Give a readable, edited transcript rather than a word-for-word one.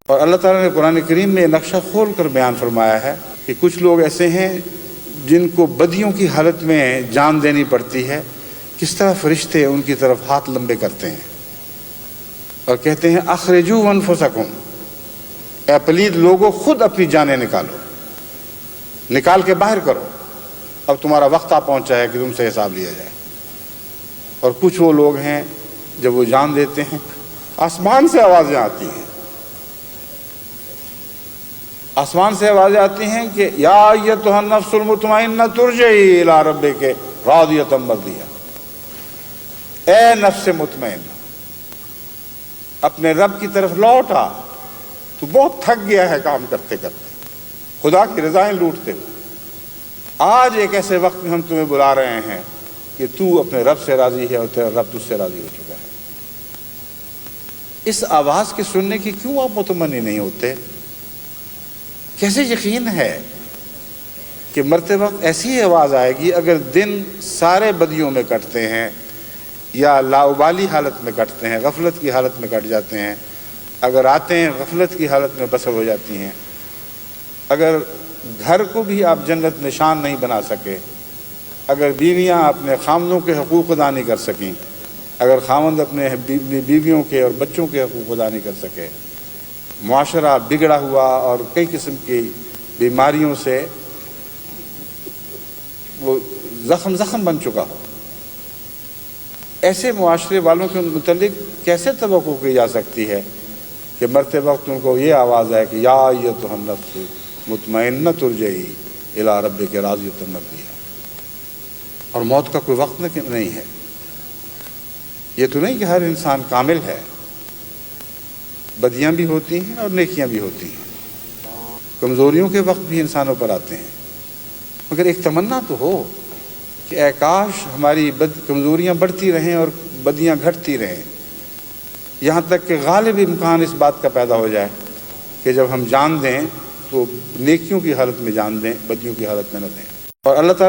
اور اللہ تعالیٰ نے قرآن کریم میں نقشہ کھول کر بیان فرمایا ہے کہ کچھ لوگ ایسے ہیں جن کو بدیوں کی حالت میں جان دینی پڑتی ہے، کس طرح فرشتے ان کی طرف ہاتھ لمبے کرتے ہیں اور کہتے ہیں اخرجوا انفسکم، اے پلید لوگوں خود اپنی جانیں نکال کے باہر کرو، اب تمہارا وقت آ پہنچا ہے کہ تم سے حساب لیا جائے۔ اور کچھ وہ لوگ ہیں جب وہ جان دیتے ہیں آسمان سے آوازیں آتی ہیں، آسمان سے آوازیں آتی ہیں کہ یا ایتھا النفس المطمئنہ ترجعی الی ربک راضیۃ مرضیہ، اے نفس مطمئنہ اپنے رب کی طرف لوٹ آ، تو بہت تھک گیا ہے کام کرتے کرتے، خدا کی رضائیں لوٹتے ہوئے۔ آج ایک ایسے وقت میں ہم تمہیں بلا رہے ہیں کہ تو اپنے رب سے راضی ہے اور تیرا رب تجھ سے راضی ہو چکا ہے۔ اس آواز کے سننے کی کیوں آپ مطمئن نہیں ہوتے؟ کیسے یقین ہے کہ مرتے وقت ایسی آواز آئے گی؟ اگر دن سارے بدیوں میں کٹتے ہیں یا لاابالی حالت میں کٹتے ہیں، غفلت کی حالت میں کٹ جاتے ہیں، اگر آتے ہیں غفلت کی حالت میں بسر ہو جاتی ہیں، اگر گھر کو بھی آپ جنت نشان نہیں بنا سکے، اگر بیویاں اپنے خامندوں کے حقوق ادا نہیں کر سکیں، اگر خامند اپنے بیویوں کے اور بچوں کے حقوق ادا نہیں کر سکے، معاشرہ بگڑا ہوا اور کئی قسم کی بیماریوں سے وہ زخم بن چکا ہو، ایسے معاشرے والوں کے متعلق کیسے توقع کی جا سکتی ہے کہ مرتے وقت ان کو یہ آواز ہے کہ یا ایتھا النفس مطمئنہ ترجعی الی ربک راضیۃ مرضیہ؟ اور موت کا کوئی وقت نہیں ہے۔ یہ تو نہیں کہ ہر انسان کامل ہے، بدیاں بھی ہوتی ہیں اور نیکیاں بھی ہوتی ہیں، کمزوریوں کے وقت بھی انسانوں پر آتے ہیں، مگر ایک تمنا تو ہو کہ اے کاش ہماری کمزوریاں بڑھتی رہیں اور بدیاں گھٹتی رہیں، یہاں تک کہ غالب امکان اس بات کا پیدا ہو جائے کہ جب ہم جان دیں تو نیکیوں کی حالت میں جان دیں، بدیوں کی حالت میں نہ دیں۔ اور اللہ تعالیٰ